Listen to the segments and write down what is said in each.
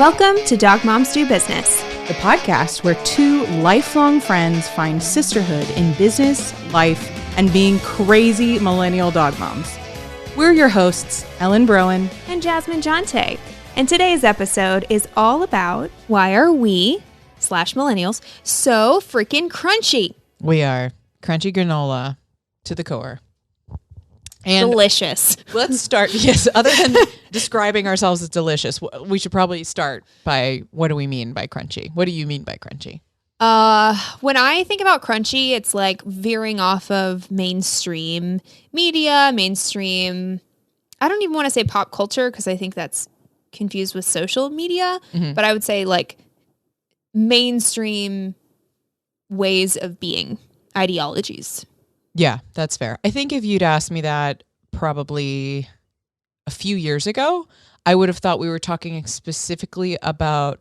Welcome to Dog Moms Do Business, the podcast where two lifelong friends find sisterhood in business, life, and being crazy millennial dog moms. We're your hosts, Ellen Broen and Jasmine Jonte. And today's episode is all about why are we, /millennials, so freaking crunchy. We are crunchy granola to the core. And delicious. Let's start, yes, other than describing ourselves as delicious, we should probably start by what do we mean by crunchy? What do you mean by crunchy? When I think about crunchy, it's like veering off of mainstream media, I don't even want to say pop culture because I think that's confused with social media, but I would say like mainstream ways of being, ideologies. Yeah, that's fair. I think if you'd asked me that probably a few years ago, I would have thought we were talking specifically about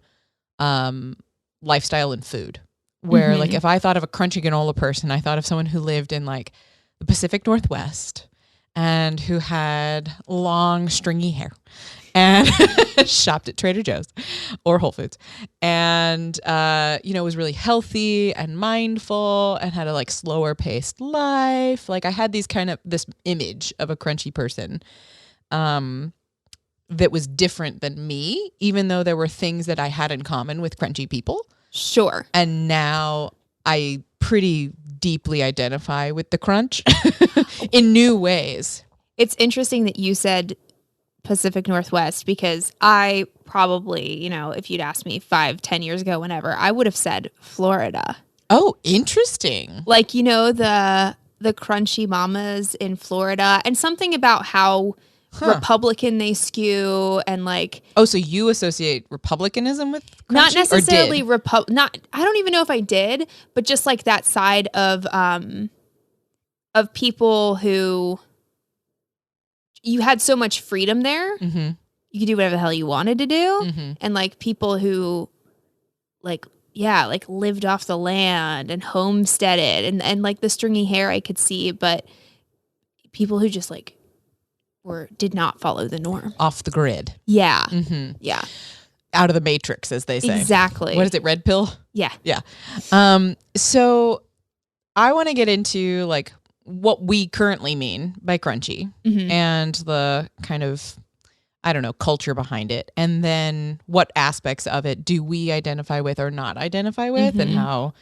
lifestyle and food. Where like if I thought of a crunchy granola person, I thought of someone who lived in like the Pacific Northwest and who had long stringy hair and shopped at Trader Joe's or Whole Foods and, was really healthy and mindful and had a like slower paced life. Like I had this image of a crunchy person that was different than me, even though there were things that I had in common with crunchy people. Sure. And now I pretty deeply identify with the crunch in new ways. It's interesting that you said Pacific Northwest because I probably, if you'd asked me 5-10 years ago, whenever, I would have said Florida. Oh, interesting. Like, the crunchy mamas in Florida and something about how Republican they skew and like. Oh, so you associate Republicanism with crunchy? Not necessarily I don't even know if I did, but just like that side of people who you had so much freedom there. Mm-hmm. You could do whatever the hell you wanted to do. Mm-hmm. And like people who like lived off the land and homesteaded and like the stringy hair I could see, but people who just like did not follow the norm. Off the grid. Yeah. Mm-hmm. Yeah. Out of the matrix, as they say. Exactly. What is it? Red pill? Yeah. Yeah. So I want to get into like what we currently mean by crunchy and the kind of, culture behind it. And then what aspects of it do we identify with or not identify with and how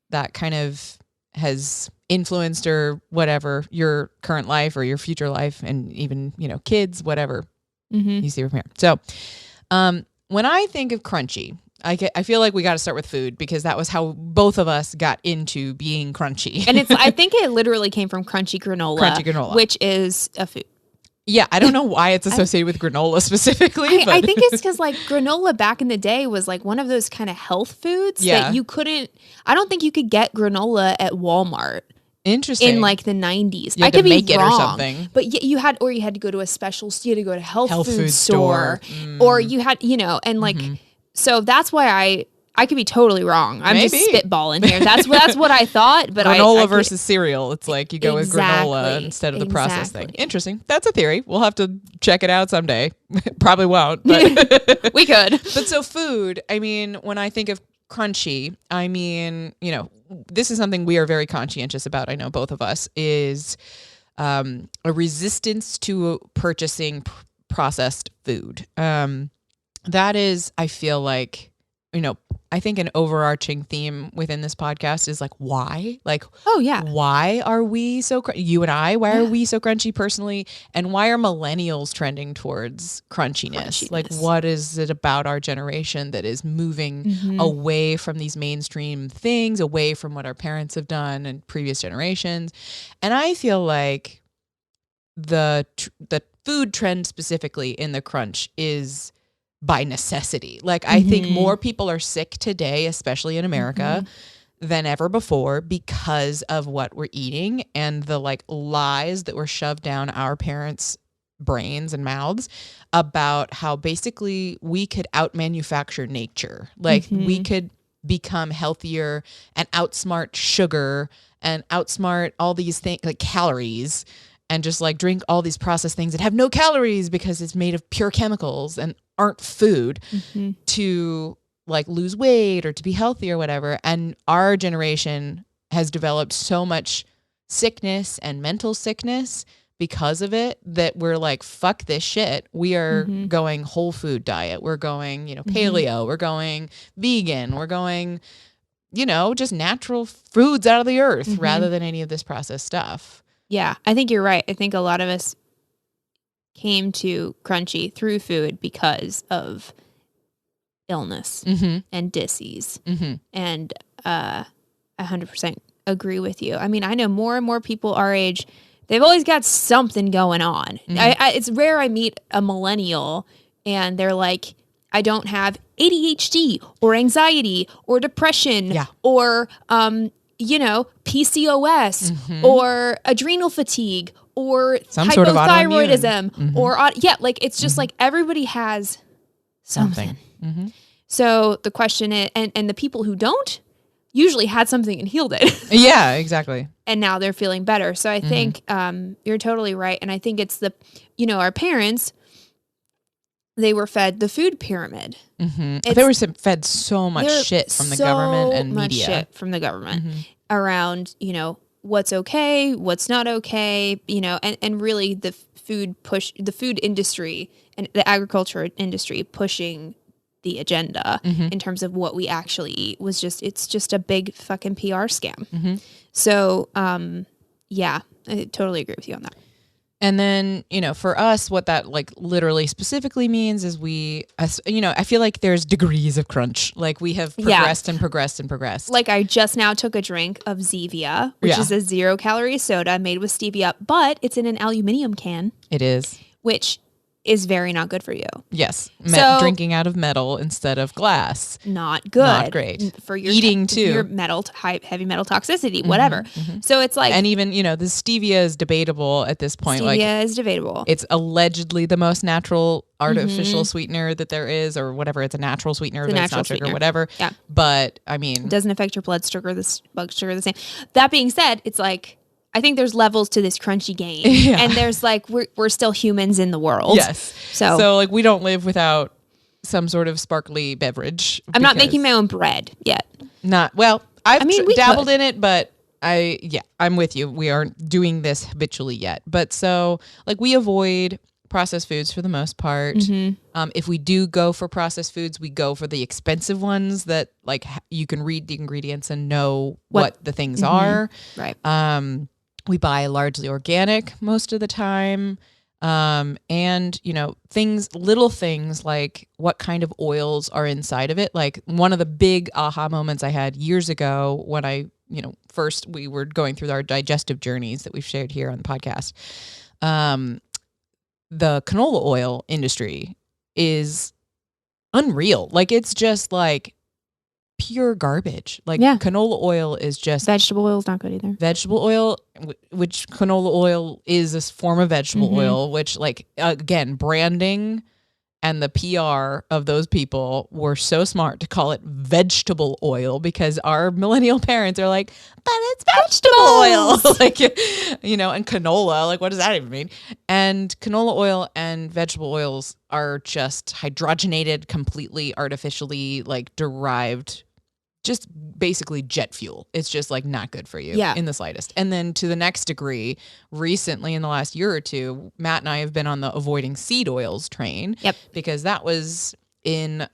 that kind of has influenced or whatever your current life or your future life and even, kids, whatever you see from here. So when I think of crunchy, I feel like we got to start with food because that was how both of us got into being crunchy. And I think it literally came from crunchy granola, which is a food. Yeah, I don't know why it's associated with granola specifically. I think it's because like granola back in the day was like one of those kind of health foods that you couldn't. I don't think you could get granola at Walmart. Interesting. In like the 90s. You had to make it or something. But you had to go to a special, you had to go to health food store. Or you had, and like, so that's why I could be totally wrong. I'm just spitballing here. That's what I thought. But granola versus cereal. It's like you go with granola instead of the processed thing. Interesting. That's a theory. We'll have to check it out someday. Probably won't, but we could. But so food, when I think of crunchy, this is something we are very conscientious about. I know both of us is a resistance to purchasing processed food. That is, I feel like, I think an overarching theme within this podcast is like, why? Like, oh yeah, why are we so you and I? Why are we so crunchy personally? And why are millennials trending towards crunchiness? Like, what is it about our generation that is moving away from these mainstream things, away from what our parents have done and previous generations? And I feel like the food trend specifically in the crunch is by necessity. Like I think more people are sick today, especially in America, than ever before because of what we're eating and the like lies that were shoved down our parents' brains and mouths about how basically we could out-manufacture nature. Like we could become healthier and outsmart sugar and outsmart all these things like calories and just like drink all these processed things that have no calories because it's made of pure chemicals and aren't food to like lose weight or to be healthy or whatever. And our generation has developed so much sickness and mental sickness because of it that we're like, fuck this shit. We are going whole food diet. We're going, paleo. We're going vegan. We're going, just natural foods out of the earth rather than any of this processed stuff. Yeah, I think you're right. I think a lot of us came to Crunchy through food because of illness and disease. And I 100% agree with you. I mean, I know more and more people our age, they've always got something going on. It's rare I meet a millennial and they're like, I don't have ADHD or anxiety or depression or, PCOS or adrenal fatigue or some sort of hypothyroidism or, it's just like everybody has something. So the question is, and the people who don't usually had something and healed it. Yeah, exactly. And now they're feeling better. So I think you're totally right. And I think it's our parents, they were fed the food pyramid. They were fed so much shit from the government and media. Shit from the government around, what's okay, what's not okay, and really the food industry and the agriculture industry pushing the agenda in terms of what we actually eat it's just a big fucking PR scam. So, I totally agree with you on that. And then, for us, what that like literally specifically means is I feel like there's degrees of crunch. Like we have progressed and progressed and progressed. Like I just now took a drink of Zevia, which is a 0-calorie soda made with stevia, but it's in an aluminum can. It is. Which is very not good for you. Yes. Drinking out of metal instead of glass. Not good. Not great. For your eating too. Your heavy metal toxicity, whatever. So it's like, and even, the stevia is debatable at this point. Stevia is debatable. It's allegedly the most natural artificial sweetener that there is, or whatever. It's a natural sweetener, but it's not sugar, whatever. Yeah. But I mean, it doesn't affect your blood sugar, the same. That being said, it's like, I think there's levels to this crunchy game, and there's like we're still humans in the world. Yes. So like we don't live without some sort of sparkly beverage. I'm not making my own bread yet. I've dabbled in it, but I'm with you. We aren't doing this habitually yet. But so like we avoid processed foods for the most part. If we do go for processed foods, we go for the expensive ones that like you can read the ingredients and know what the things are. Right. We buy largely organic most of the time. And little things like what kind of oils are inside of it. Like one of the big aha moments I had years ago when first we were going through our digestive journeys that we've shared here on the podcast. The canola oil industry is unreal. Like it's just like pure garbage. Like canola oil is just... Vegetable oil is not good either. Vegetable oil, which canola oil is this form of vegetable oil, which like, again, branding and the PR of those people were so smart to call it vegetable oil because our millennial parents are like, but it's vegetable oil. Like, and canola, like what does that even mean? And canola oil and vegetable oils are just hydrogenated, completely artificially like derived, just basically jet fuel. It's just like not good for you in the slightest. And then to the next degree, recently in the last year or two, Matt and I have been on the avoiding seed oils train because that was in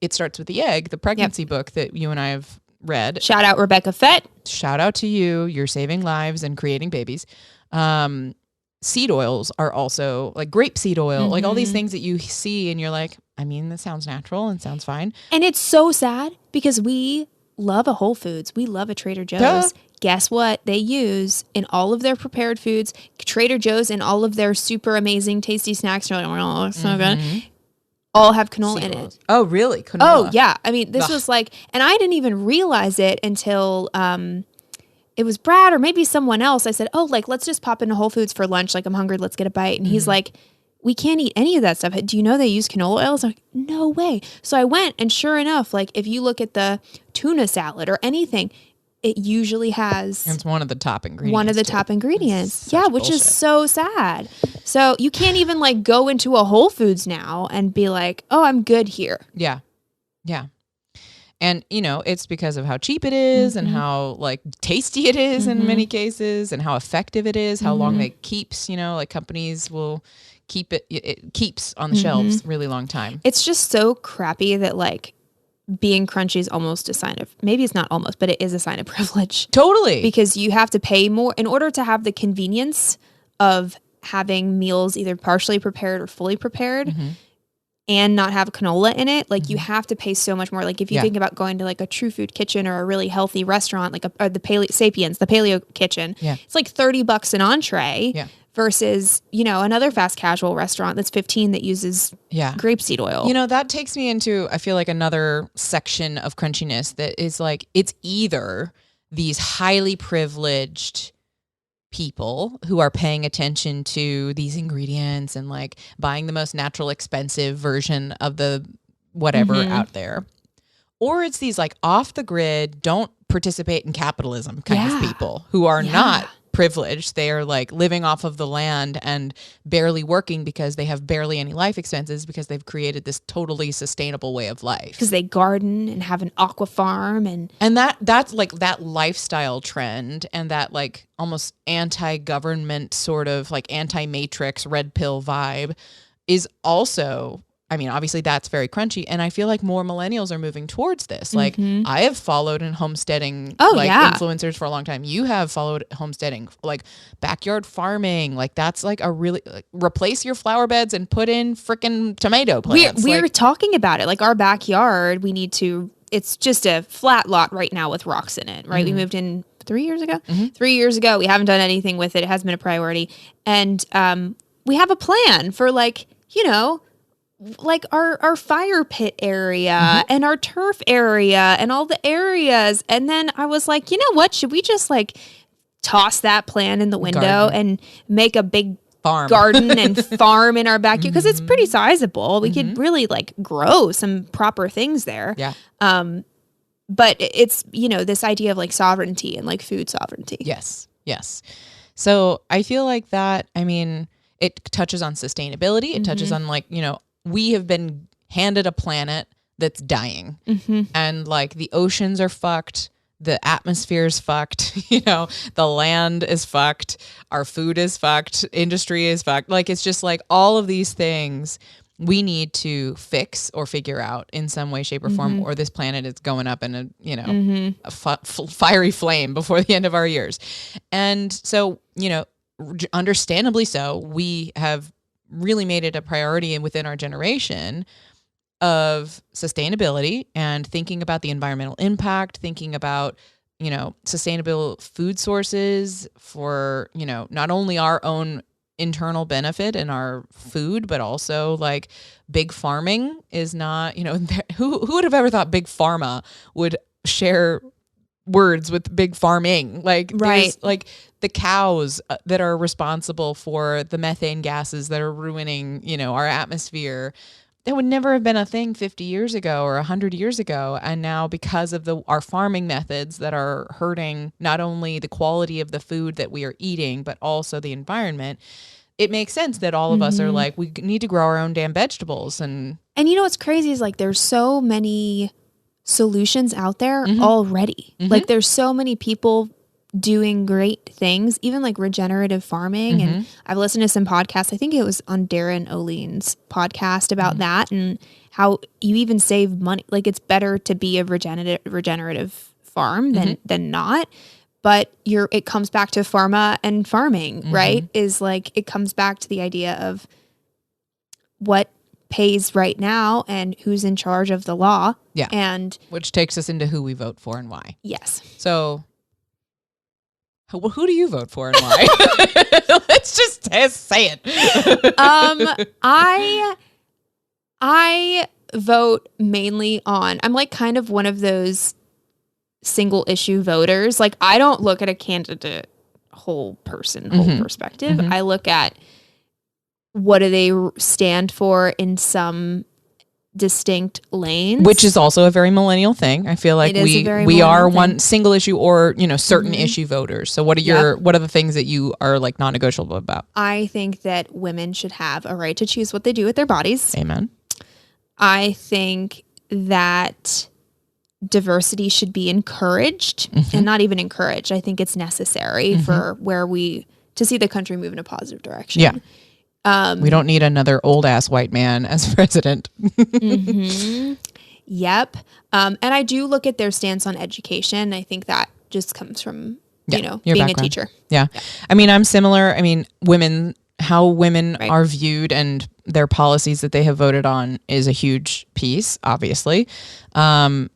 It Starts With the Egg, the pregnancy book that you and I have read. Shout out Rebecca Fett. Shout out to you. You're saving lives and creating babies. Seed oils are also like grapeseed oil, like all these things that you see and you're like, I mean, that sounds natural and sounds fine. And it's so sad because we love a Whole Foods. We love a Trader Joe's. Duh. Guess what? They use in all of their prepared foods, Trader Joe's and all of their super amazing tasty snacks. You're like, oh, so good. All have canola in it. Oh, really? Canola? Oh, yeah. I mean, this was like, and I didn't even realize it until it was Brad or maybe someone else. I said, oh, like, let's just pop into Whole Foods for lunch. Like, I'm hungry. Let's get a bite. And he's like, we can't eat any of that stuff. Do you know they use canola oil? I was like, no way. So I went and sure enough, like if you look at the tuna salad or anything, it usually has. It's one of the top ingredients. One of the top ingredients. Yeah, which is so sad. So you can't even like go into a Whole Foods now and be like, oh, I'm good here. Yeah. Yeah. And, you know, it's because of how cheap it is and how like tasty it is in many cases and how effective it is, how long it keeps, you know, like companies will keep it keeps on the shelves really long time. It's just so crappy that like being crunchy is almost a sign of, maybe it's not almost, but it is a sign of privilege. Totally. Because you have to pay more in order to have the convenience of having meals either partially prepared or fully prepared and not have canola in it. Like you have to pay so much more. Like if you think about going to like a True Food kitchen or a really healthy restaurant, like or the Sapiens, the paleo kitchen, it's like $30 an entree. Versus, you know, another fast casual restaurant that's 15 that uses grapeseed oil. You know, that takes me into, I feel like another section of crunchiness that is like, it's either these highly privileged people who are paying attention to these ingredients and like buying the most natural, expensive version of the whatever out there. Or it's these like off the grid, don't participate in capitalism kind of people who are not privileged. They are like living off of the land and barely working because they have barely any life expenses because they've created this totally sustainable way of life. Because they garden and have an aqua farm and that's like that lifestyle trend and that like almost anti-government sort of like anti-matrix red pill vibe is also, I mean, obviously that's very crunchy. And I feel like more millennials are moving towards this. Like I have followed in homesteading influencers for a long time. You have followed homesteading, like backyard farming. Like that's like a really replace your flower beds and put in freaking tomato plants. We're talking about it. Like our backyard, it's just a flat lot right now with rocks in it, right? We moved in 3 years ago. 3 years ago. We haven't done anything with it. It hasn't been a priority. And we have a plan for like, you know, like our fire pit area and our turf area and all the areas. And then I was like, you know what? Should we just like toss that plan in the window and make a big farm garden and farm in our backyard? Because it's pretty sizable. We could really like grow some proper things there. Yeah. But it's, you know, this idea of like sovereignty and like food sovereignty. Yes. Yes. So I feel like that, I mean, it touches on sustainability. It touches on like, you know, we have been handed a planet that's dying and like the oceans are fucked. The atmosphere is fucked. You know, the land is fucked. Our food is fucked. Industry is fucked. Like, it's just like all of these things we need to fix or figure out in some way, shape or form, or this planet is going up in a, you know, a fiery flame before the end of our years. And so, you know, understandably so, we have really made it a priority and within our generation of sustainability and thinking about the environmental impact, thinking about, you know, sustainable food sources for, you know, not only our own internal benefit and our food, but also like big farming is not, you know, who would have ever thought big pharma would share words with big farming? Like, there's like the cows that are responsible for the methane gases that are ruining, you know, our atmosphere. That would never have been a thing 50 years ago or 100 years ago. And now because of our farming methods that are hurting not only the quality of the food that we are eating, but also the environment, it makes sense that all of us are like, we need to grow our own damn vegetables. And you know what's crazy is like there's so many solutions out there already. Like there's so many people doing great things, even like regenerative farming. And I've listened to some podcasts. I think it was on Darren O'Lean's podcast about that and how you even save money. Like it's better to be a regenerative farm than not. But it comes back to pharma and farming, right? Is like, it comes back to the idea of what pays right now and who's in charge of the law. Yeah. And which takes us into who we vote for and why. Yes. So who do you vote for and why? Let's just say it. I vote mainly on, I'm like kind of one of those single issue voters. Like I don't look at a candidate whole perspective. I look at what do they stand for in some distinct lanes, which is also a very millennial thing. I feel like we are one single issue or, certain issue voters. So what are what are the things that you are like non-negotiable about? I think that women should have a right to choose what they do with their bodies. Amen. I think that diversity should be encouraged and not even encouraged. I think it's necessary for to see the country move in a positive direction. Yeah. We don't need another old ass white man as president. Yep. And I do look at their stance on education. I think that just comes from, being background. A teacher. Yeah. I mean, I'm similar. I mean, how women are viewed and their policies that they have voted on is a huge piece, obviously. And,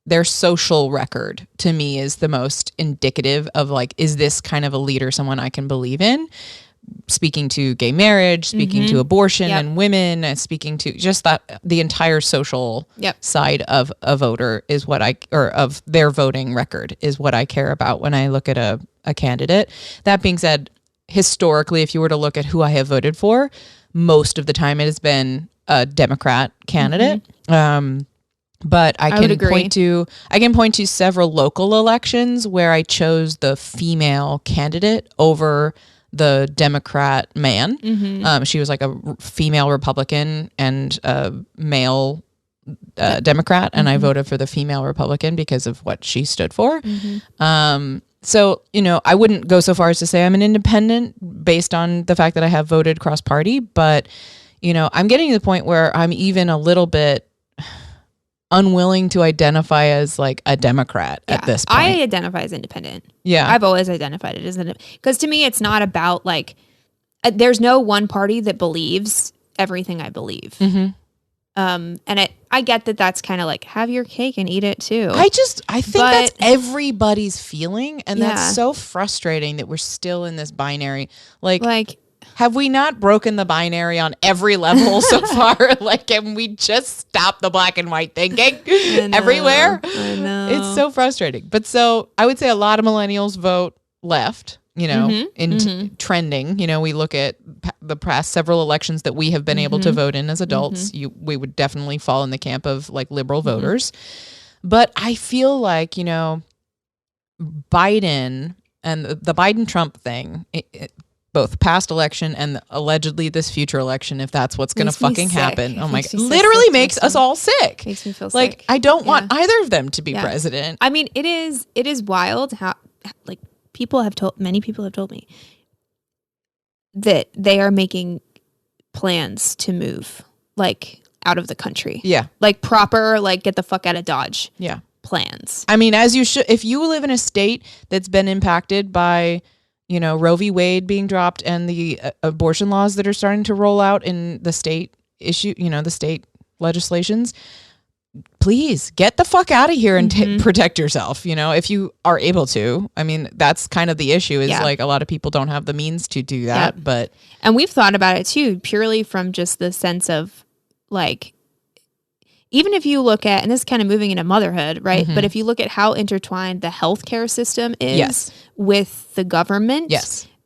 their social record to me is the most indicative of like, is this kind of a leader someone I can believe in? Speaking to gay marriage, speaking to abortion and women, and speaking to just the entire social side of a voter is of their voting record is what I care about when I look at a candidate. That being said, historically, if you were to look at who I have voted for, most of the time it has been a Democrat candidate. But I can point to several local elections where I chose the female candidate over the Democrat man. She was like a female Republican and a male Democrat, and I voted for the female Republican because of what she stood for. So, I wouldn't go so far as to say I'm an independent based on the fact that I have voted cross-party, but, I'm getting to the point where I'm even a little bit unwilling to identify as like a Democrat at this point. I identify as independent. Yeah. I've always identified it as independent. Because to me, it's not about like, there's no one party that believes everything I believe. And I get that that's kind of like, have your cake and eat it too. I think that's everybody's feeling. And that's so frustrating that we're still in this binary. Like, have we not broken the binary on every level so far? Like, can we just stop the black and white thinking everywhere? I know. It's so frustrating. But so I would say a lot of millennials vote left, in trending. We look at the past several elections that we have been able to vote in as adults. We would definitely fall in the camp of like liberal voters. But I feel like, Biden and the Biden-Trump thing, both past election and allegedly this future election, if that's what's going to fucking happen. Oh my God. Literally makes us all sick. Makes me feel sick. Like, I don't want either of them to be president. I mean, it is wild how, like, many people have told me that they are making plans to move, like, out of the country. Yeah. Like, proper, like, get the fuck out of Dodge. Yeah. Plans. I mean, as you should, if you live in a state that's been impacted by, Roe v. Wade being dropped and the abortion laws that are starting to roll out in the state the state legislations, please get the fuck out of here and protect yourself, if you are able to. I mean, that's kind of the issue is like a lot of people don't have the means to do that, and we've thought about it too, purely from just the sense of like, even if you look at, and this is kind of moving into motherhood, right? But if you look at how intertwined the healthcare system is with the government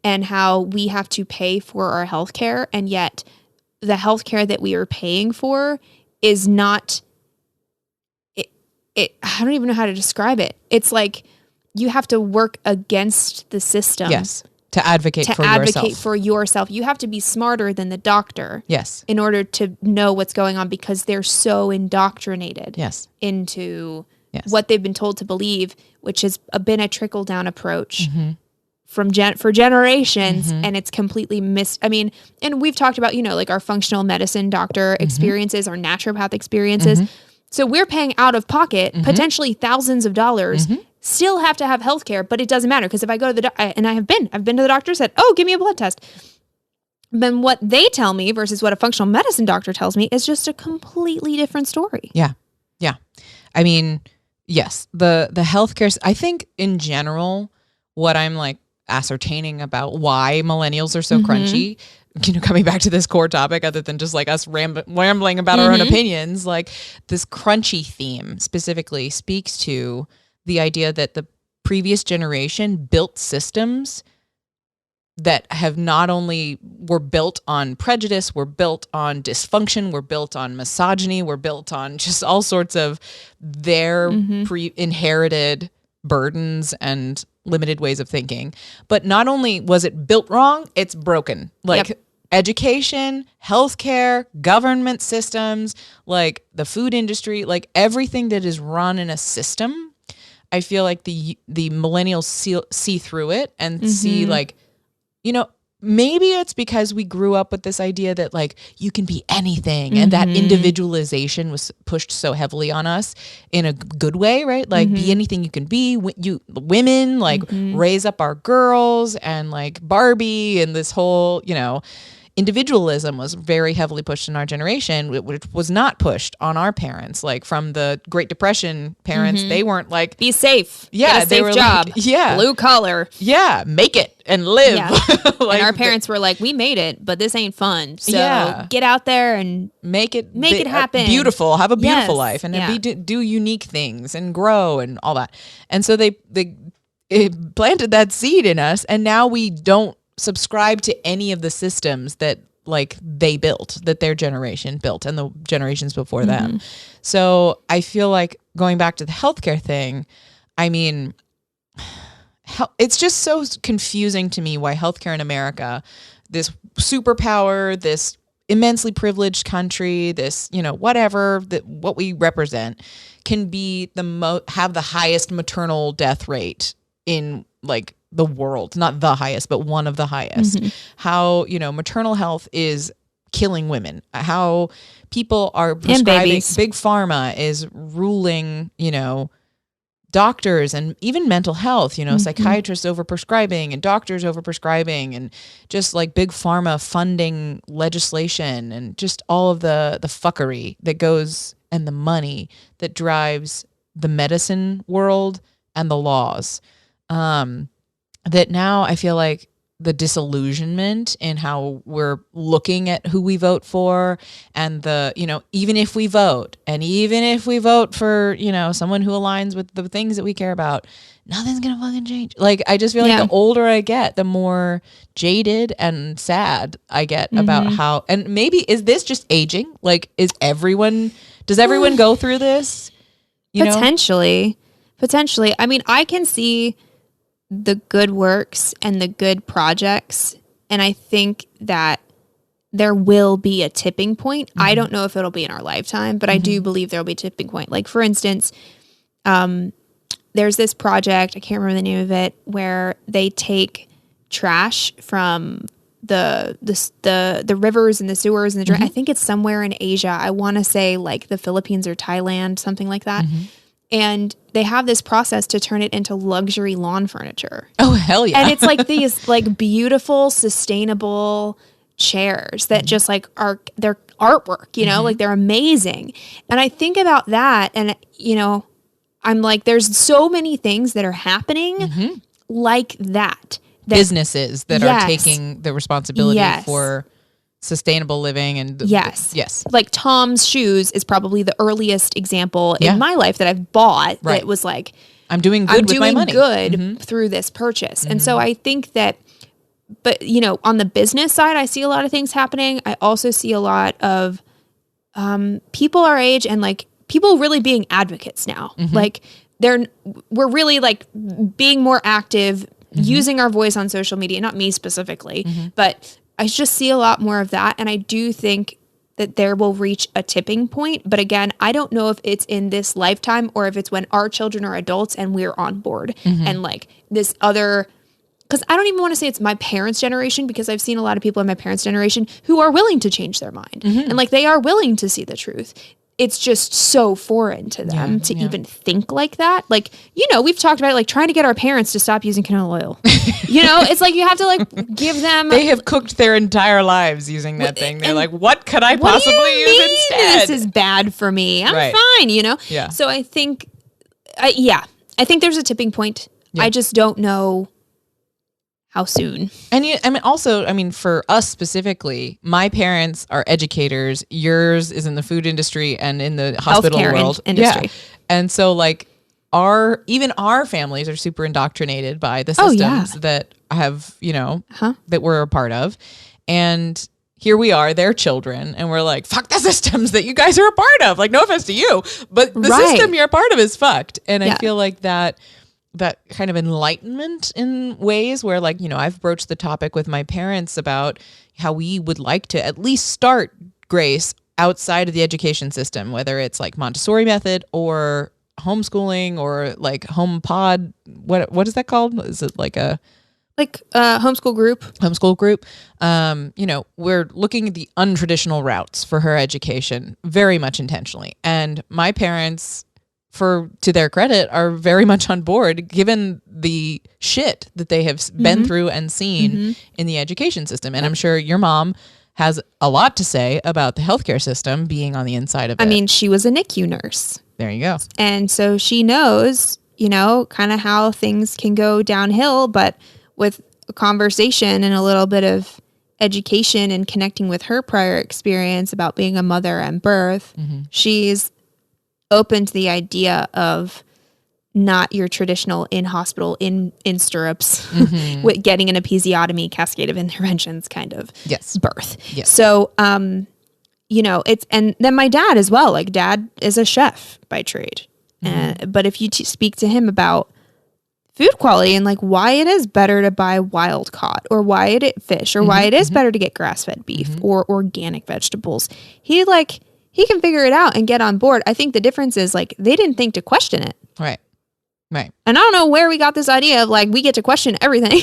and how we have to pay for our healthcare, and yet the healthcare that we are paying for is not, I don't even know how to describe it. It's like you have to work against the system. Yes. To advocate for yourself. You have to be smarter than the doctor. Yes. In order to know what's going on, because they're so indoctrinated into what they've been told to believe, which has been a trickle down approach for generations, and it's completely missed. I mean, and we've talked about, like our functional medicine doctor experiences, our naturopath experiences. So we're paying out of pocket potentially thousands of dollars. Still have to have healthcare, but it doesn't matter, because if I go to I've been to the doctor, said, "Oh, give me a blood test." Then what they tell me versus what a functional medicine doctor tells me is just a completely different story. Yeah. Yeah. I mean, yes, the healthcare, I think in general, what I'm like ascertaining about why millennials are so crunchy, coming back to this core topic, other than just like us rambling about our own opinions, like this crunchy theme specifically speaks to the idea that the previous generation built systems that have not only were built on prejudice, were built on dysfunction, were built on misogyny, were built on just all sorts of their inherited burdens and limited ways of thinking. But not only was it built wrong, it's broken. Like education, healthcare, government systems, like the food industry, like everything that is run in a system. I feel like the millennials see through it and see like, you know, maybe it's because we grew up with this idea that like you can be anything and that individualization was pushed so heavily on us in a good way, right? Like be anything you can be. You women like raise up our girls, and like Barbie and this whole, you know, individualism was very heavily pushed in our generation, which was not pushed on our parents. Like from the Great Depression parents, they weren't like, be safe. Yeah, get a safe job. Like, blue collar. Yeah, make it and live. Yeah. Like, and our parents were like, we made it, but this ain't fun. So get out there and make it happen. Beautiful. Have a beautiful life, and do unique things and grow and all that. And so it planted that seed in us, and now we don't subscribe to any of the systems that like they built, that their generation built and the generations before them. So I feel like going back to the healthcare thing, I mean, it's just so confusing to me why healthcare in America, this superpower, this immensely privileged country, this, you know, whatever that what we represent, can be have the highest maternal death rate in like the world, not the highest, but one of the highest. How, you know, maternal health is killing women, how people are prescribing, big pharma is ruling, you know, doctors and even mental health, you know, psychiatrists overprescribing and doctors overprescribing, and just like big pharma funding legislation, and just all of the fuckery that goes, and the money that drives the medicine world and the laws. That now I feel like the disillusionment in how we're looking at who we vote for, and the, you know, even if we vote for, you know, someone who aligns with the things that we care about, nothing's gonna fucking change. Like, I just feel like the older I get, the more jaded and sad I get about how, and maybe is this just aging? Like, does everyone go through this? Potentially. I mean, I can see the good works and the good projects, and I think that there will be a tipping point. I don't know if it'll be in our lifetime, but I do believe there'll be a tipping point. Like, for instance, there's this project, I can't remember the name of it, where they take trash from the rivers and the sewers and the drain. I think it's somewhere in Asia. I want to say like the Philippines or Thailand, something like that. And they have this process to turn it into luxury lawn furniture. Oh, hell yeah. And it's like these like beautiful, sustainable chairs that just like they're artwork, you know, like they're amazing. And I think about that, and, you know, I'm like, there's so many things that are happening like that. Businesses that are taking the responsibility for sustainable living. And like Tom's Shoes is probably the earliest example in my life that I've bought that was like, I'm doing good with my money. Through this purchase. And so I think that, but, you know, on the business side, I see a lot of things happening. I also see a lot of people our age and like people really being advocates now. Like we're really like being more active, using our voice on social media, not me specifically, but I just see a lot more of that. And I do think that there will reach a tipping point. But again, I don't know if it's in this lifetime or if it's when our children are adults and we're on board. And like this other, because I don't even want to say it's my parents' generation, because I've seen a lot of people in my parents' generation who are willing to change their mind. And like they are willing to see the truth. It's just so foreign to them to even think like that. Like, you know, we've talked about it, like trying to get our parents to stop using canola oil. You know, it's like you have to like give them. They have cooked their entire lives using that thing. They're like, what could I possibly use instead? This is bad for me. I'm fine, you know? Yeah. So I think, I think there's a tipping point. I just don't know how soon. And I mean, for us specifically, my parents are educators. Yours is in the food industry and in the hospital world. Industry. Yeah. And so like even our families are super indoctrinated by the systems that have, that we're a part of. And here we are, their children, and we're like, fuck the systems that you guys are a part of. Like, no offense to you, but the system you're a part of is fucked. And I feel like that kind of enlightenment in ways where, like, I've broached the topic with my parents about how we would like to at least start Grace outside of the education system, whether it's like Montessori method or homeschooling or like home pod. What is that called? Is it like a homeschool group? Homeschool group. We're looking at the untraditional routes for her education very much intentionally. And my parents, to their credit, are very much on board given the shit that they have been through and seen in the education system. And I'm sure your mom has a lot to say about the healthcare system being on the inside of it. I mean, she was a NICU nurse. There you go. And so she knows, kind of how things can go downhill, but with a conversation and a little bit of education and connecting with her prior experience about being a mother and birth, she's open to the idea of not your traditional in-hospital, in stirrups, with getting an episiotomy, cascade of interventions kind of birth. Yes. So, and then my dad as well, like dad is a chef by trade. But if you speak to him about food quality and like why it is better to buy wild caught or why it fish or why it is better to get grass-fed beef or organic vegetables, he can figure it out and get on board. I think the difference is like they didn't think to question it. Right. Right. And I don't know where we got this idea of like we get to question everything.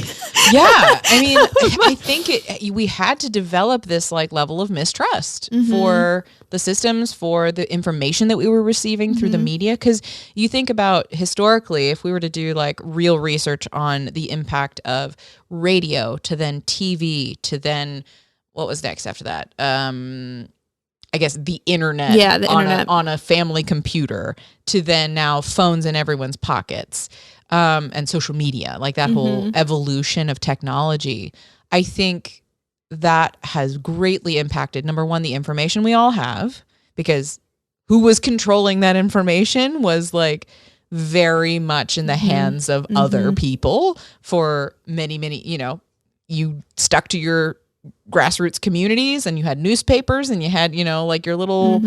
Yeah. I mean, I think we had to develop this like level of mistrust for the systems, for the information that we were receiving through the media. Because you think about historically, if we were to do like real research on the impact of radio to then TV to then what was next after that? I guess the internet, on a family computer to then now phones in everyone's pockets, and social media, like that whole evolution of technology. I think that has greatly impacted, number one, the information we all have, because who was controlling that information was like very much in the hands of other people for many, many, you stuck to your grassroots communities and you had newspapers and you had, like your little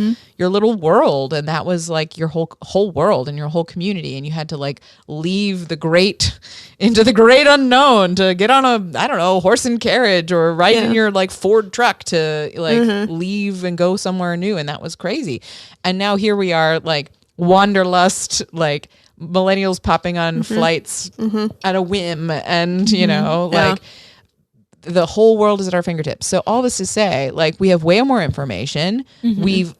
world. And that was like your whole world and your whole community. And you had to like leave into the great unknown to get on a horse and carriage or ride in your like Ford truck to like leave and go somewhere new. And that was crazy. And now here we are like wanderlust, like millennials popping on flights at a whim and, the whole world is at our fingertips. So all this to say, like, we have way more information. We've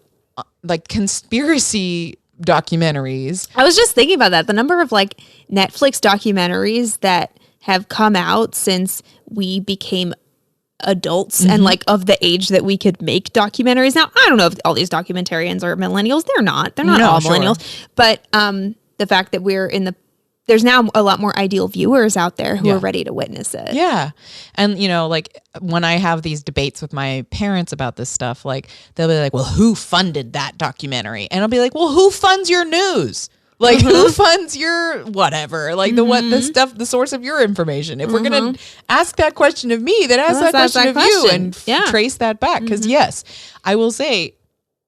like conspiracy documentaries. I was just thinking about that. The number of like Netflix documentaries that have come out since we became adults and like of the age that we could make documentaries. Now, I don't know if all these documentarians are millennials. They're not all millennials. But the fact that there's now a lot more ideal viewers out there who are ready to witness it. Yeah. And, like when I have these debates with my parents about this stuff, like they'll be like, well, who funded that documentary? And I'll be like, well, who funds your news? Like who funds your whatever? Like the source of your information. If we're going to ask that question of me, then ask that question of you and trace that back. Because yes, I will say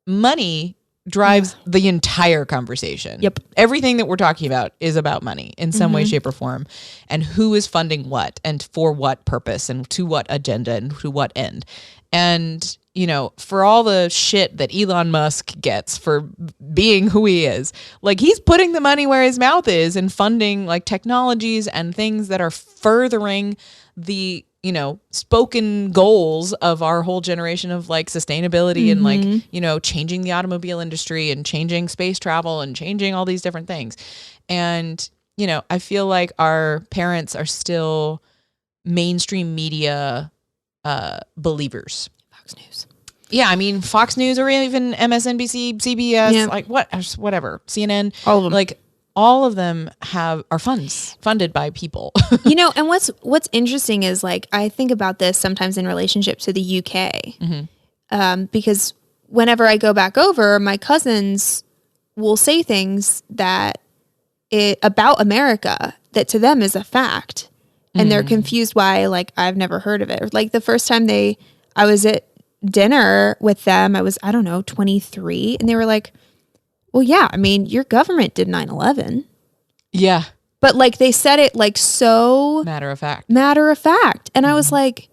money drives the entire conversation. Yep. Everything that we're talking about is about money in some way, shape, or form. And who is funding what and for what purpose and to what agenda and to what end. And, for all the shit that Elon Musk gets for being who he is, like he's putting the money where his mouth is and funding like technologies and things that are furthering the spoken goals of our whole generation of like sustainability and like, changing the automobile industry and changing space travel and changing all these different things. And, I feel like our parents are still mainstream media believers. Fox News. Yeah, I mean, Fox News or even MSNBC, CBS, like whatever, CNN. All of them. Like, all of them are funded by people. And what's interesting is like, I think about this sometimes in relationship to the UK, because whenever I go back over, my cousins will say things that about America that to them is a fact. And they're confused why, like, I've never heard of it. Like the first time I was at dinner with them, I was, I don't know, 23. And they were like, well, yeah, I mean, your government did 9/11. Yeah. But like they said it like so matter of fact. And I was like,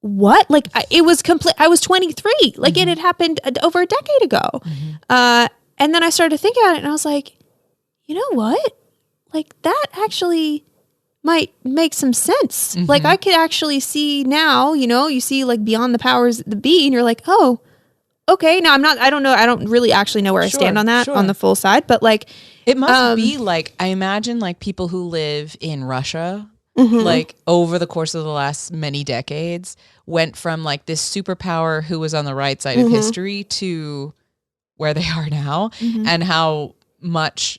what? Like it was complete. I was 23. Like it had happened over a decade ago. And then I started to think about it and I was like, you know what? Like that actually might make some sense. Like I could actually see now, you see like beyond the powers that be and you're like, oh, okay. Now I don't know. I don't really actually know where I stand on that on the full side, but like it must be like, I imagine like people who live in Russia, like over the course of the last many decades went from like this superpower who was on the right side of history to where they are now and how much,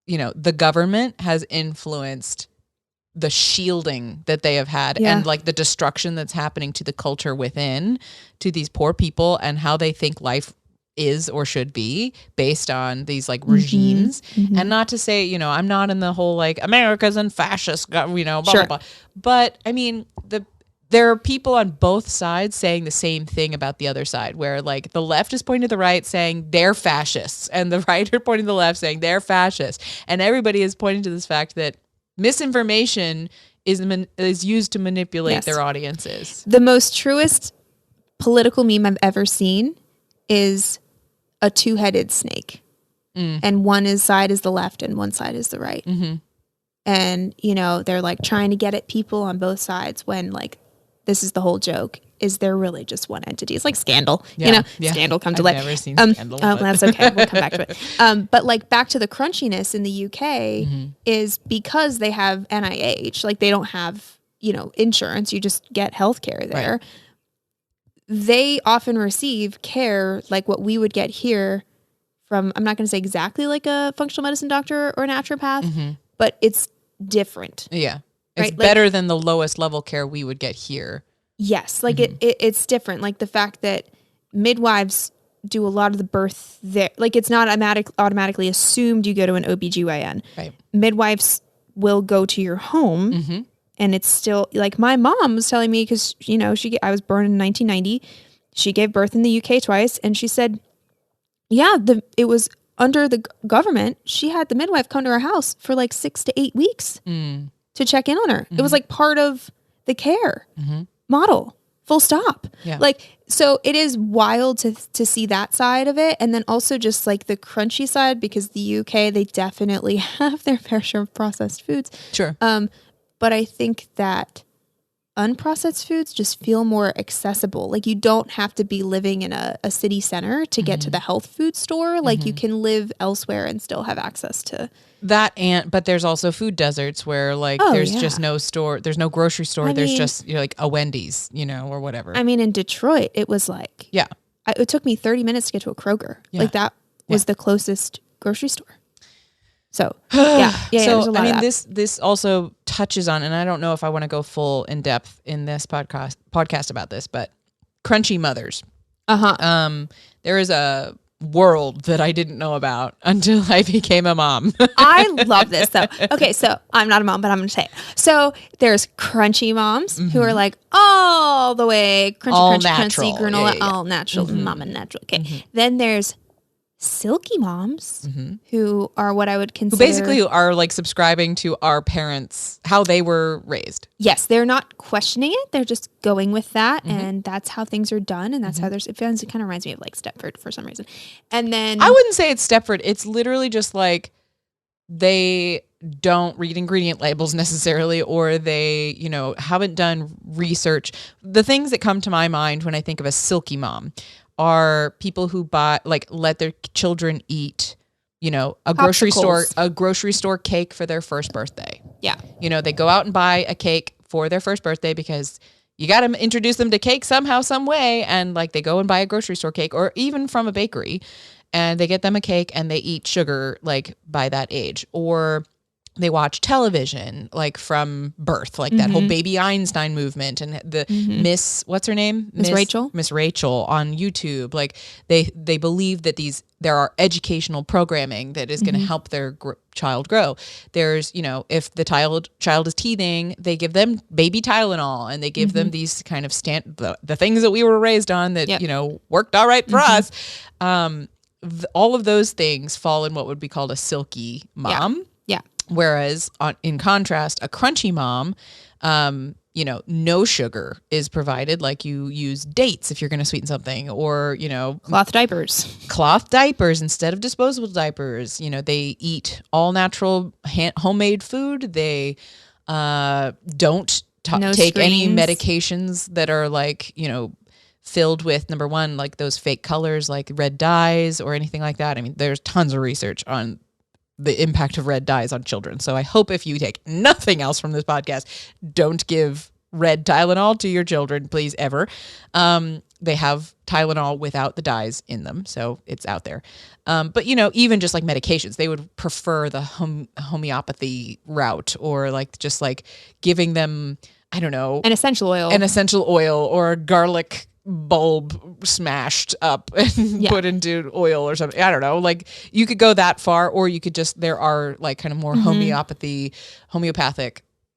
the government has influenced the shielding that they have had and like the destruction that's happening to the culture within to these poor people and how they think life is or should be based on these like regimes. And not to say, I'm not in the whole like America's and fascist, blah, blah, blah. But I mean, there are people on both sides saying the same thing about the other side, where like the left is pointing to the right saying they're fascists and the right are pointing to the left saying they're fascists. And everybody is pointing to this fact that misinformation is used to manipulate their audiences. The most truest political meme I've ever seen is a two-headed snake. And one side is the left and one side is the right. And, they're like trying to get at people on both sides when like this is the whole joke. Is there really just one entity? It's like Scandal, Scandal come to light. I've never seen Scandal. Oh, that's okay. We'll come back to it. But like back to the crunchiness in the UK is because they have NIH, like they don't have, insurance. You just get healthcare there. Right. They often receive care like what we would get here from, I'm not going to say exactly like a functional medicine doctor or a naturopath, but it's different. Yeah. It's better than the lowest level care we would get here. Yes. Like it's different. Like the fact that midwives do a lot of the birth there. Like it's not automatically assumed you go to an OBGYN. Right. Midwives will go to your home and it's still like my mom was telling me because, I was born in 1990. She gave birth in the UK twice. And she said, it was under the government. She had the midwife come to her house for like 6 to 8 weeks to check in on her. It was like part of the care model, full stop. Yeah. Like, so it is wild to see that side of it. And then also just like the crunchy side, because the UK, they definitely have their fair share of processed foods. Sure. But I think that unprocessed foods just feel more accessible. Like you don't have to be living in a city center to get to the health food store. Like you can live elsewhere and still have access to that. But there's also food deserts where like there's just no store. There's no grocery store. There's just like a Wendy's, or whatever. I mean, in Detroit, it was like, it took me 30 minutes to get to a Kroger. Yeah. Like that was the closest grocery store. So So I mean, this also touches on, and I don't know if I want to go full in depth in this podcast about this, but crunchy mothers. There is a world that I didn't know about until I became a mom. I love this though. Okay, so I'm not a mom, but I'm going to say it. So there's crunchy moms who are like all the way crunchy granola, all natural, mama natural. Okay, then there's silky moms who are what I would consider, who basically are like subscribing to our parents, how they were raised. Yes, they're not questioning it, they're just going with that, and that's how things are done, and that's how there's, it kind of reminds me of like Stepford for some reason. And then I wouldn't say it's Stepford, it's literally just like they don't read ingredient labels necessarily, or they haven't done research. The things that come to my mind when I think of a silky mom are people who let their children eat, a grocery store cake for their first birthday. Yeah. They go out and buy a cake for their first birthday because you got to introduce them to cake somehow, some way. And like they go and buy a grocery store cake or even from a bakery and they get them a cake and they eat sugar like by that age. Or They watch television, like from birth, like that whole Baby Einstein movement, and the Miss, what's her name? Miss Rachel. Miss Rachel on YouTube. Like they believe that there are educational programming that is going to help their child grow. There's, if the child is teething, they give them baby Tylenol, and they give them these kind of the things that we were raised on that, worked all right for us. All of those things fall in what would be called a silky mom. Yeah. Whereas in contrast, a crunchy mom, no sugar is provided. Like you use dates if you're going to sweeten something, or, cloth diapers instead of disposable diapers. They eat all natural homemade food. They don't take any medications that are like, filled with, number one, like those fake colors, like red dyes or anything like that. I mean, there's tons of research on the impact of red dyes on children. So I hope if you take nothing else from this podcast, don't give red Tylenol to your children, please, ever. They have Tylenol without the dyes in them, so it's out there. But, even just like medications, they would prefer the homeopathy route, or like just like giving them, I don't know. An essential oil or a garlic bulb smashed up and put into oil or something. I don't know. Like you could go that far, or you could just, there are like kind of more homeopathic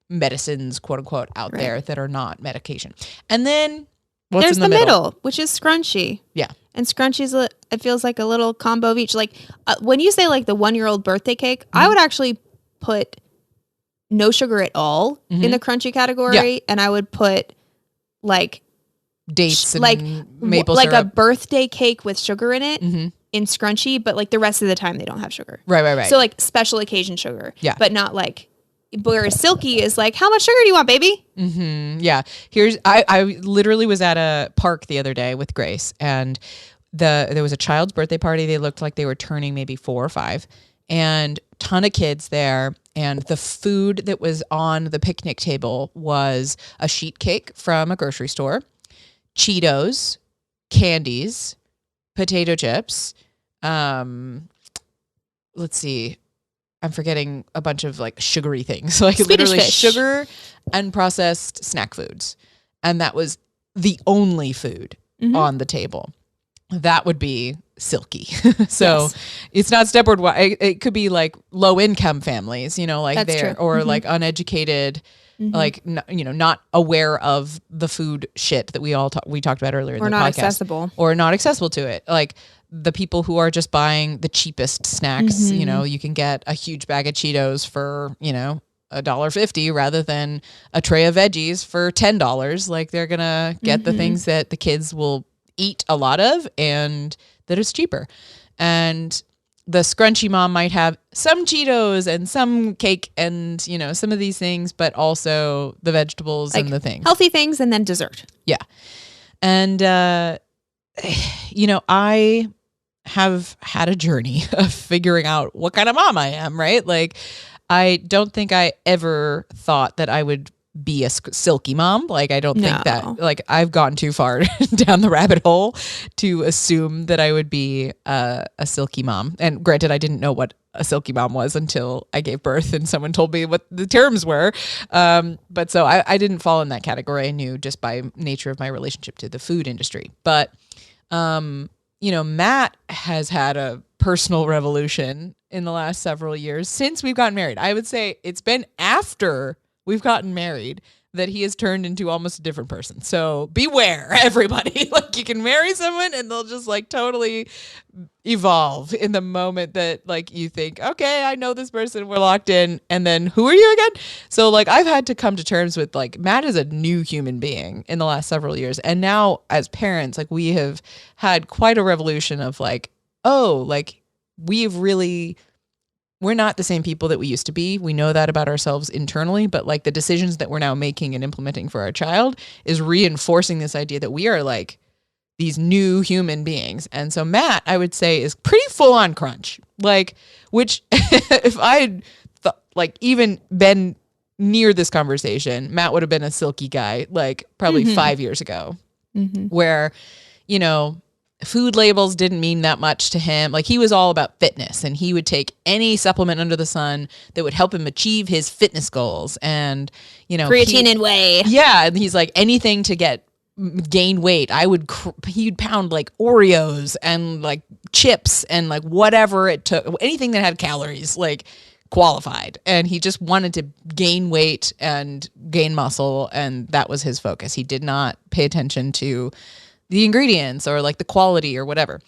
medicines, quote unquote, out there that are not medication. And then there's in the middle, which is Scrunchy. Yeah. And Scrunchy's, it feels like a little combo of each. Like when you say like the 1-year-old birthday cake, I would actually put no sugar at all in the Crunchy category. And I would put like dates and like maple syrup. Like a birthday cake with sugar in it in Scrunchy, but like the rest of the time they don't have sugar. Right. So like special occasion sugar. Yeah. But not like, whereas Silky is like, how much sugar do you want, baby? Yeah. I literally was at a park the other day with Grace, and there was a child's birthday party. They looked like they were turning maybe 4 or 5, and ton of kids there. And the food that was on the picnic table was a sheet cake from a grocery store, Cheetos, candies, potato chips. Let's see. I'm forgetting a bunch of like sugary things. Like Swedish literally fish. Sugar and processed snack foods. And that was the only food on the table. That would be Silky. So it's not Stepward. It could be like low income families, like there, or like uneducated, like, not aware of the food shit that we talked about earlier in the podcast. Or not accessible to it. Like the people who are just buying the cheapest snacks, you can get a huge bag of Cheetos for, $1.50 rather than a tray of veggies for $10. Like they're going to get the things that the kids will eat a lot of and that is cheaper. And the Scrunchy mom might have some Cheetos and some cake and, some of these things, but also the vegetables like and the things. Healthy things and then dessert. Yeah. And, I have had a journey of figuring out what kind of mom I am, right? Like, I don't think I ever thought that I would be a Silky mom. Like, I don't think that, like, I've gone too far down the rabbit hole to assume that I would be a Silky mom. And granted, I didn't know what a Silky mom was until I gave birth and someone told me what the terms were. But so I didn't fall in that category. I knew just by nature of my relationship to the food industry. But, Matt has had a personal revolution in the last several years since we've gotten married. I would say it's been after we've gotten married that he has turned into almost a different person. So beware, everybody. Like, you can marry someone and they'll just like totally evolve in the moment that like you think, okay, I know this person, we're locked in, and then who are you again? So like I've had to come to terms with like Matt is a new human being in the last several years. And now as parents, like we have had quite a revolution of like, oh, like we're not the same people that we used to be. We know that about ourselves internally, but like the decisions that we're now making and implementing for our child is reinforcing this idea that we are like these new human beings. And so Matt, I would say, is pretty full on crunch. Like, which if I had like even been near this conversation, Matt would have been a Silky guy, like probably 5 years ago, where, food labels didn't mean that much to him. Like, he was all about fitness, and he would take any supplement under the sun that would help him achieve his fitness goals. And, creatine and whey. Yeah. And he's like, anything to gain weight. He'd pound like Oreos and like chips and like whatever it took, anything that had calories, like, qualified. And he just wanted to gain weight and gain muscle, and that was his focus. He did not pay attention to the ingredients or like the quality or whatever.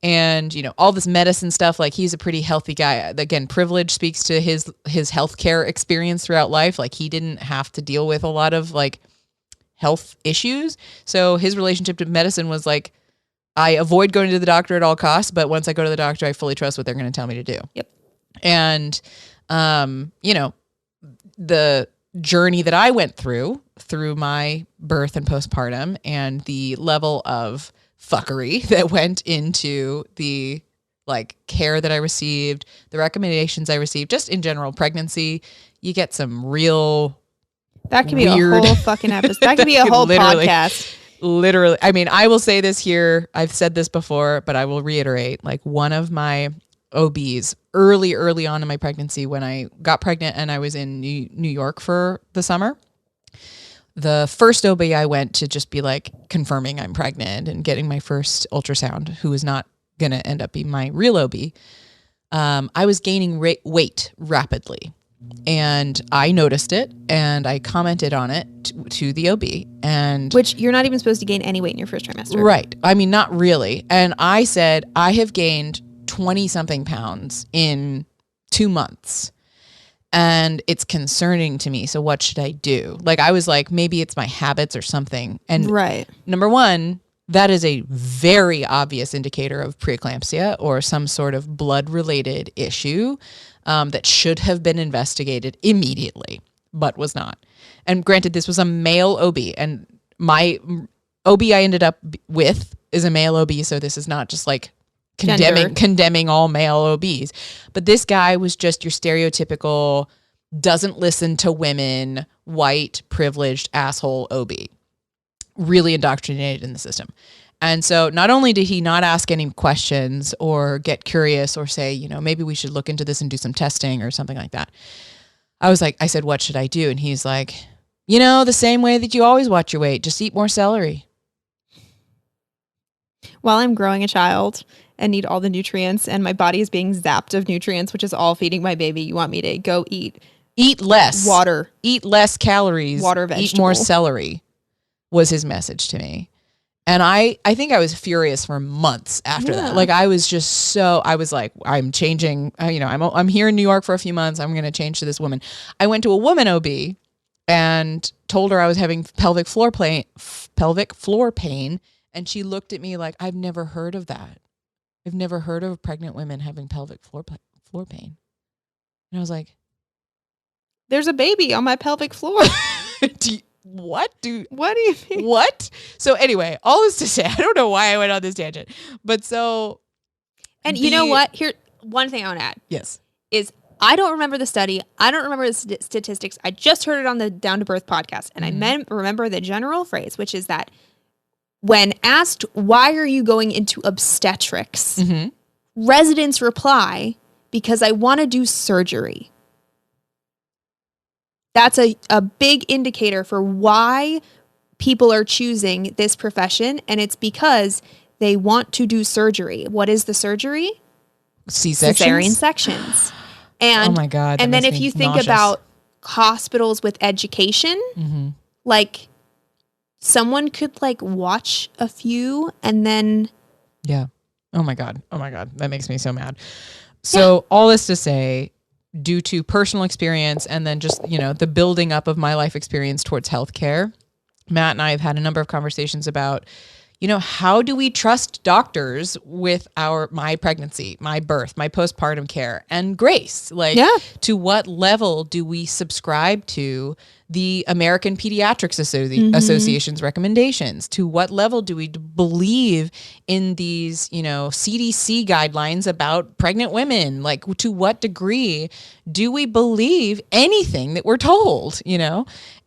And all this medicine stuff, like, he's a pretty healthy guy. Again, privilege speaks to his healthcare experience throughout life. Like, he didn't have to deal with a lot of like health issues, so his relationship to medicine was like, I avoid going to the doctor at all costs, but once I go to the doctor, I fully trust what they're going to tell me to do. Yep. And, the journey that I went through my birth and postpartum, and the level of fuckery that went into the like care that I received, the recommendations I received, just in general, pregnancy, you get some real that could be weird, a whole fucking episode. That could be a whole podcast. Literally. I mean, I will say this here. I've said this before, but I will reiterate, like, one of my OBs early on in my pregnancy, when I got pregnant and I was in New York for the summer, the first OB I went to just be like confirming I'm pregnant and getting my first ultrasound, who was not going to end up being my real OB. I was gaining weight rapidly, and I noticed it, and I commented on it to the OB. And which, you're not even supposed to gain any weight in your first trimester. Right. I mean, not really. And I said, I have gained 20 something pounds in 2 months, and it's concerning to me. So what should I do? Like, I was like, maybe it's my habits or something. And right. Number one, that is a very obvious indicator of preeclampsia or some sort of blood related issue that should have been investigated immediately, but was not. And granted, this was a male OB, and my OB I ended up with is a male OB. So this is not just like condemning all male OBs. But this guy was just your stereotypical, doesn't listen to women, white, privileged asshole OB. Really indoctrinated in the system. And so not only did he not ask any questions or get curious or say, maybe we should look into this and do some testing or something like that. I said, what should I do? And he's like, the same way that you always watch your weight, just eat more celery. While I'm growing a child and need all the nutrients, and my body is being zapped of nutrients, which is all feeding my baby, you want me to go eat less water, eat less calories, water, vegetable. Eat more celery, was his message to me. And I think I was furious for months after that. Like, I was just I was like, I'm changing, I'm here in New York for a few months. I'm going to change to this woman. I went to a woman OB and told her I was having pelvic floor pain. And she looked at me like, I've never heard of that. I've never heard of pregnant women having pelvic floor pain. And I was like, there's a baby on my pelvic floor. What do you mean? What? So anyway, all this to say, I don't know why I went on this tangent, but so. And you know what? Here, one thing I want to add. Yes. Is I don't remember the study. I don't remember the statistics. I just heard it on the Down to Birth podcast. And I remember the general phrase, which is that when asked, why are you going into obstetrics? Residents reply, because I want to do surgery. That's a big indicator for why people are choosing this profession, and it's because they want to do surgery. What is the surgery? C-sections? Cesarean sections. And, oh my God. And then if you think about hospitals with education, like someone could like watch a few and then. Yeah. Oh my God. That makes me so mad. So all this to say, due to personal experience and then just, the building up of my life experience towards healthcare, Matt and I have had a number of conversations about, how do we trust doctors with my pregnancy, my birth, my postpartum care, and Grace? Like, to what level do we subscribe to the American Pediatrics Association's recommendations? To what level do we believe in these, CDC guidelines about pregnant women? Like, to what degree do we believe anything that we're told,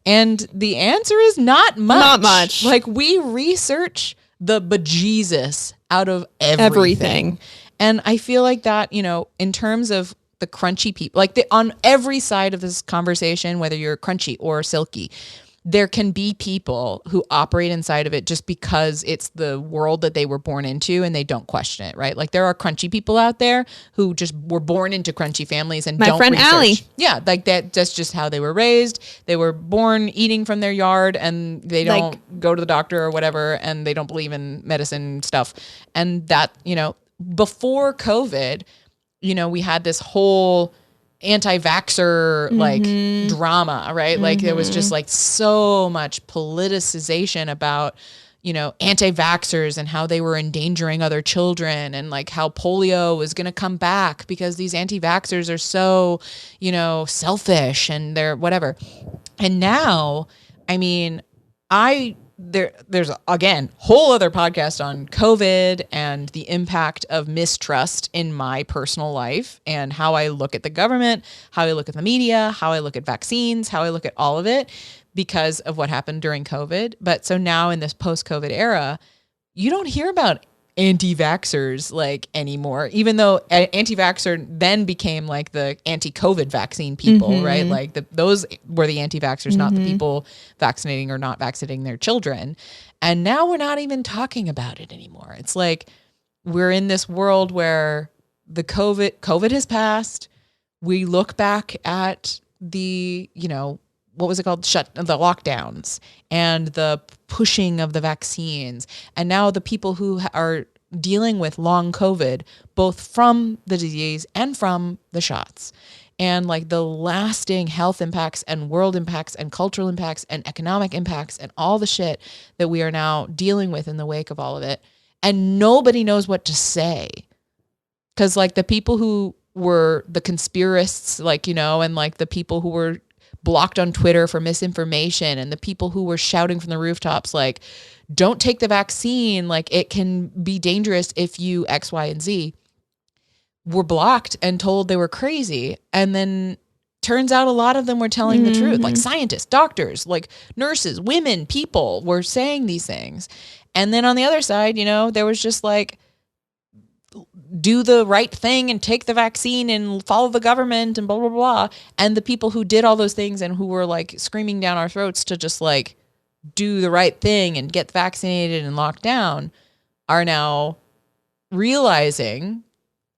And the answer is not much. Not much. Like, we research the bejesus out of everything. And I feel like that, you know, in terms of the crunchy people, like on every side of this conversation, whether you're crunchy or silky, there can be people who operate inside of it just because it's the world that they were born into and they don't question it, right? Like there are crunchy people out there who just were born into crunchy families and don't research. My friend Allie. Yeah, like that's just how they were raised. They were born eating from their yard and they don't go to the doctor or whatever, and they don't believe in medicine stuff. And that, you know, before COVID, you know, we had this whole anti-vaxxer like drama, right? Like there was just like so much politicization about, you know, anti-vaxxers and how they were endangering other children, and like how polio was going to come back because these anti-vaxxers are so, you know, selfish and they're whatever. And now, I mean, there's again whole other podcast on COVID and the impact of mistrust in my personal life and how I look at the government, how I look at the media, how I look at vaccines, how I look at all of it because of what happened during COVID. But so now in this post-COVID era, you don't hear about anti-vaxxers like anymore, even though anti-vaxxer then became like the anti-COVID vaccine people, right? Like those were the anti-vaxxers, not the people vaccinating or not vaccinating their children. And now we're not even talking about it anymore. It's like we're in this world where the COVID has passed. We look back at the, you know, what was it called? The lockdowns and the pushing of the vaccines. And now the people who are dealing with long COVID, both from the disease and from the shots, and like the lasting health impacts and world impacts and cultural impacts and economic impacts and all the shit that we are now dealing with in the wake of all of it. And nobody knows what to say. Cause like the people who were the conspiracists, like, you know, and like the people who were blocked on Twitter for misinformation, and the people who were shouting from the rooftops, like, don't take the vaccine, like it can be dangerous if you X, Y, and Z, were blocked and told they were crazy. And then turns out a lot of them were telling the truth, like scientists, doctors, like nurses, women, people were saying these things. And then on the other side, you know, there was just like, do the right thing and take the vaccine and follow the government and blah, blah, blah. And the people who did all those things and who were like screaming down our throats to just like do the right thing and get vaccinated and locked down are now realizing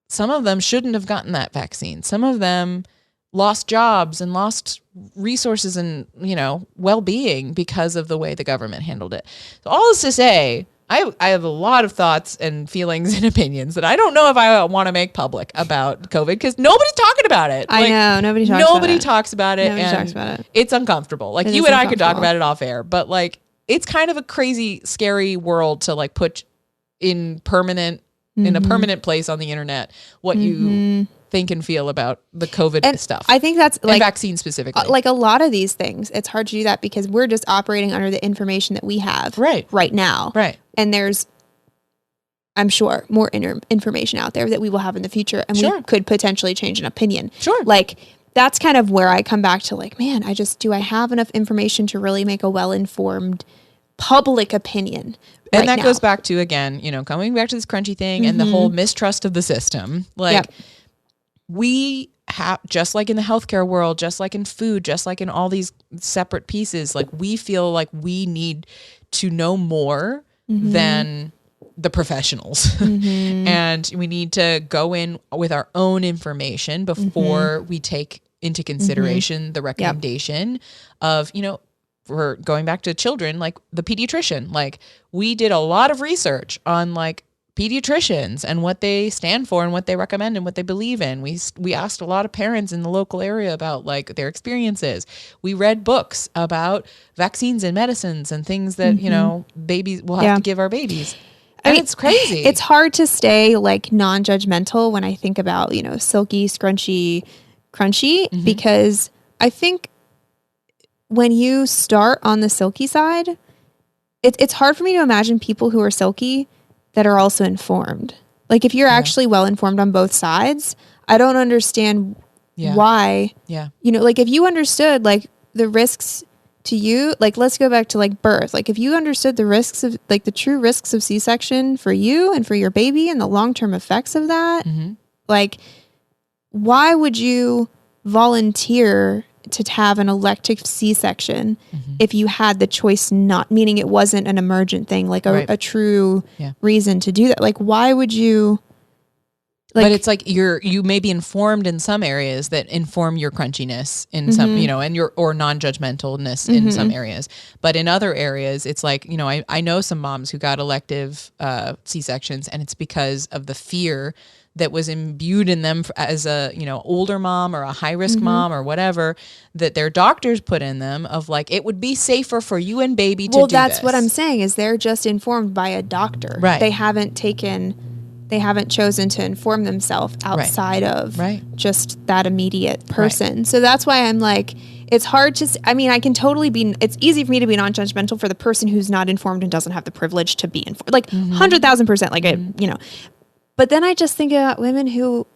some of them shouldn't have gotten that vaccine. Some of them lost jobs and lost resources and, you know, well-being because of the way the government handled it. So all this to say, I have a lot of thoughts and feelings and opinions that I don't know if I want to make public about COVID because nobody's talking about it. I know. Nobody talks about it. It's uncomfortable. Like you and I could talk about it off air, but like it's kind of a crazy, scary world to like put in a permanent place on the internet what you think and feel about the COVID stuff. I think that's like vaccines specifically. Like a lot of these things, it's hard to do that because we're just operating under the information that we have right now. Right. And there's, I'm sure, more information out there that we will have in the future, and we could potentially change an opinion. Sure. Like that's kind of where I come back to like, man, do I have enough information to really make a well-informed public opinion? And that goes back to, again, you know, coming back to this crunchy thing and the whole mistrust of the system. Like we have, just like in the healthcare world, just like in food, just like in all these separate pieces, like we feel like we need to know more than the professionals. And we need to go in with our own information before we take into consideration the recommendation of, you know, for going back to children, like the pediatrician. Like we did a lot of research on like pediatricians and what they stand for and what they recommend and what they believe in. We asked a lot of parents in the local area about like their experiences. We read books about vaccines and medicines and things that, you know, babies will have to give our babies. And I mean, it's crazy. It's hard to stay like non-judgmental when I think about, you know, silky, scrunchy, crunchy, because I think when you start on the silky side, it's hard for me to imagine people who are silky that are also informed. Like if you're actually well informed on both sides, I don't understand why, you know, like if you understood like the risks to you, like, let's go back to like birth. Like, if you understood the risks of like the true risks of C-section for you and for your baby and the long-term effects of that, like, why would you volunteer to have an elective C-section if you had the choice not, meaning it wasn't an emergent thing, like a true reason to do that? Like, why would you? Like, but it's like you may be informed in some areas that inform your crunchiness in some, you know, and or non-judgmentalness in some areas. But in other areas, it's like, you know, I know some moms who got elective C-sections, and it's because of the fear that was imbued in them as a, you know, older mom or a high risk mom or whatever, that their doctors put in them of like, it would be safer for you and baby to do this. Well, that's what I'm saying, is they're just informed by a doctor. Right. They haven't chosen to inform themselves outside of just that immediate person. Right. So that's why I'm like, it's hard to, I mean, I can totally be, it's easy for me to be non-judgmental for the person who's not informed and doesn't have the privilege to be informed. Like 100,000%, like, you know. But then I just think about women who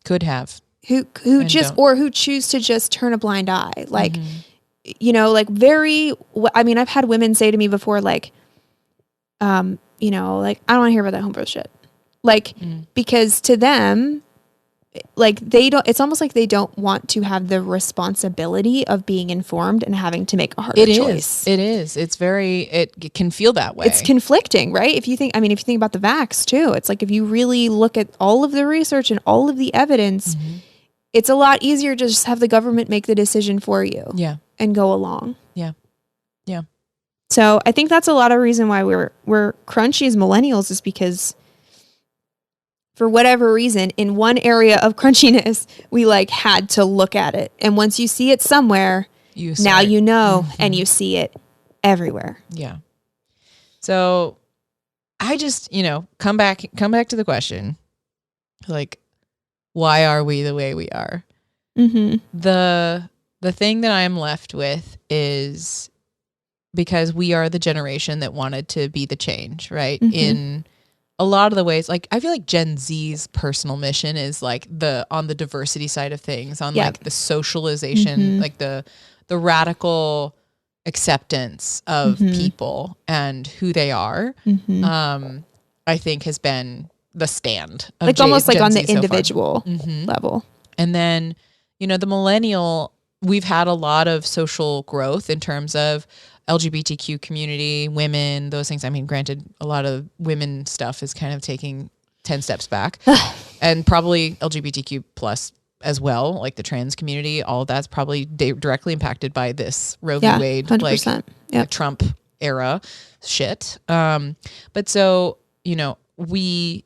could have, who just, or who choose to just turn a blind eye. Like, you know, like I mean, I've had women say to me before, like, you know, like, I don't want to hear about that home birth shit. Like, because to them, like, it's almost like they don't want to have the responsibility of being informed and having to make a harder choice. It is. It's it can feel that way. It's conflicting, right? If you think about the vax too, it's like, if you really look at all of the research and all of the evidence, it's a lot easier to just have the government make the decision for you. Yeah. And go along. Yeah. Yeah. So I think that's a lot of reason why we're crunchy as millennials, is because for whatever reason, in one area of crunchiness, we like had to look at it. And once you see it somewhere, you know, and you see it everywhere. Yeah. So I just, you know, come back to the question, like, why are we the way we are? The thing that I'm left with is because we are the generation that wanted to be the change, right? In a lot of the ways, like, I feel like Gen Z's personal mission is like on the diversity side of things, on like the socialization, like the radical acceptance of people and who they are. I think has been the stand of like almost like Gen on Z the individual level. And then, you know, the millennial, we've had a lot of social growth in terms of LGBTQ community, women, those things. I mean, granted, a lot of women stuff is kind of taking 10 steps back and probably LGBTQ plus as well, like the trans community, all of that's probably directly impacted by this Roe v. Wade, 100%. Like Trump era shit. But so, you know, we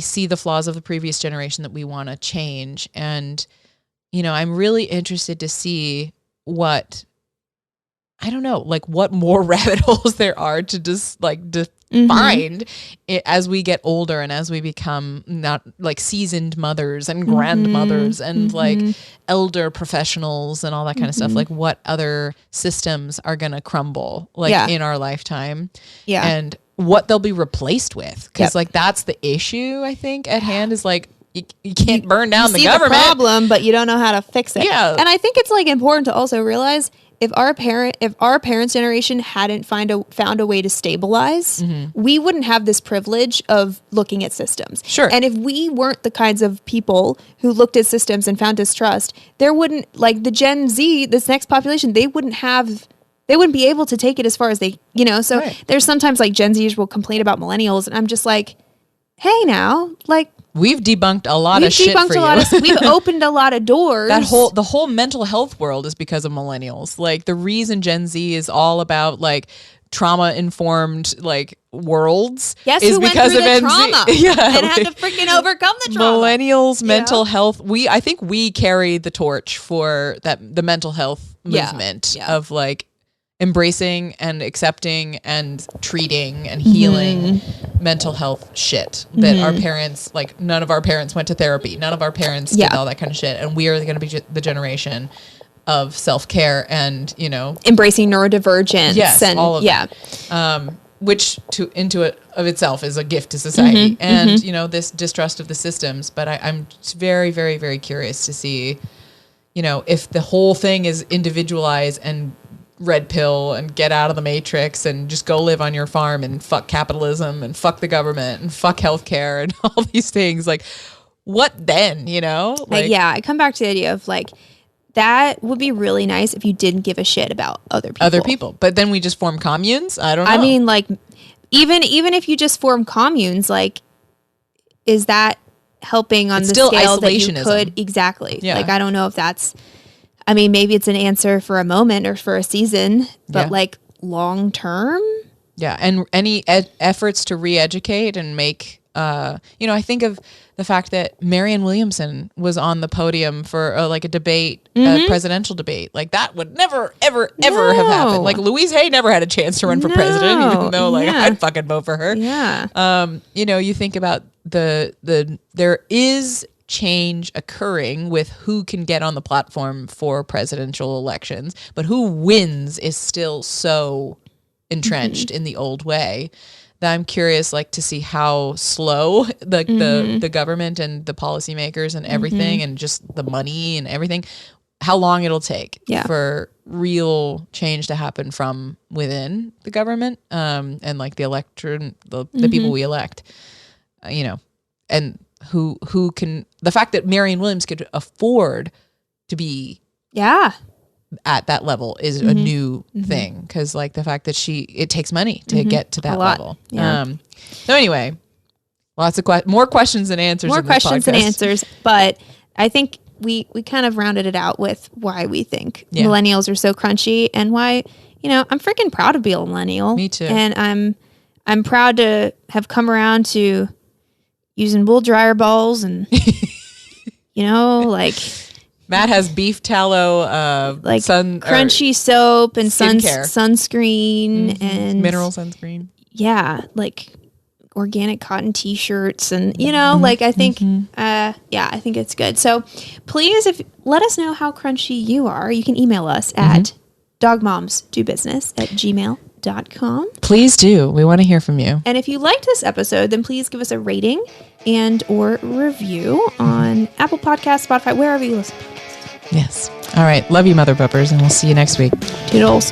see the flaws of the previous generation that we want to change. And, you know, I'm really interested to see what more rabbit holes there are to just like find it as we get older and as we become not like seasoned mothers and grandmothers and like elder professionals and all that kind of stuff. Like, what other systems are going to crumble like in our lifetime and what they'll be replaced with. Cause like, that's the issue I think at hand, is like, you can't burn down the government. The problem, but you don't know how to fix it. Yeah. And I think it's like important to also realize, if our parents' generation hadn't found a way to stabilize, we wouldn't have this privilege of looking at systems. Sure. And if we weren't the kinds of people who looked at systems and found distrust, there wouldn't, like the Gen Z, this next population, they wouldn't be able to take it as far as they, you know. So there's sometimes like Gen Zers will complain about millennials, and I'm just like, hey, now, like, we've debunked a lot of shit for you. We've opened a lot of doors. The whole mental health world is because of millennials. Like, the reason Gen Z is all about like trauma informed like worlds is because of trauma and had to freaking overcome the trauma. Millennials mental health. I think we carry the torch for the mental health movement of like embracing and accepting and treating and healing mental health shit that our parents, like, none of our parents went to therapy. None of our parents did all that kind of shit. And we are going to be the generation of self-care and, you know, embracing neurodivergence and all of that. Which of itself is a gift to society. And, you know, this distrust of the systems. But I'm just very, very, very curious to see, you know, if the whole thing is individualized and red pill and get out of the matrix and just go live on your farm and fuck capitalism and fuck the government and fuck healthcare and all these things. Like, what then, you know? Like, yeah, I come back to the idea of like, that would be really nice if you didn't give a shit about other people. But then we just form communes? I don't know. I mean, like, even if you just form communes, like, is that helping on the scale that you could? Exactly. Yeah. Like, I don't know if that's, I mean, maybe it's an answer for a moment or for a season, but like long term. Yeah. And any efforts to re-educate and make, you know, I think of the fact that Marianne Williamson was on the podium for like a debate, a presidential debate. Like that would never, ever, ever have happened. Like Louise Hay never had a chance to run for president, even though like I'd fucking vote for her. Yeah. You know, you think about there is change occurring with who can get on the platform for presidential elections, but who wins is still so entrenched in the old way that I'm curious, like, to see how slow the government and the policymakers and everything and just the money and everything, how long it'll take for real change to happen from within the government and like the electorate, the people we elect, you know, and who can, the fact that Marianne Williams could afford to be at that level is a new thing, because like the fact that it takes money to get to that level. So anyway, lots of more questions than answers. More questions than answers, but I think we kind of rounded it out with why we think millennials are so crunchy and why, you know, I'm freaking proud to be a millennial. Me too. And I'm proud to have come around to using wool dryer balls and you know, like Matt has beef tallow, like crunchy soap and sunscreen and mineral sunscreen. Yeah, like organic cotton t-shirts and you know, like I think I think it's good. So please let us know how crunchy you are. You can email us at dogmomsdobusiness@gmail.com. Please do. We want to hear from you. And if you liked this episode, then please give us a rating and or review on Apple Podcasts, Spotify, wherever you listen to podcasts. Yes. All right. Love you, Mother Buppers, and we'll see you next week. Toodles.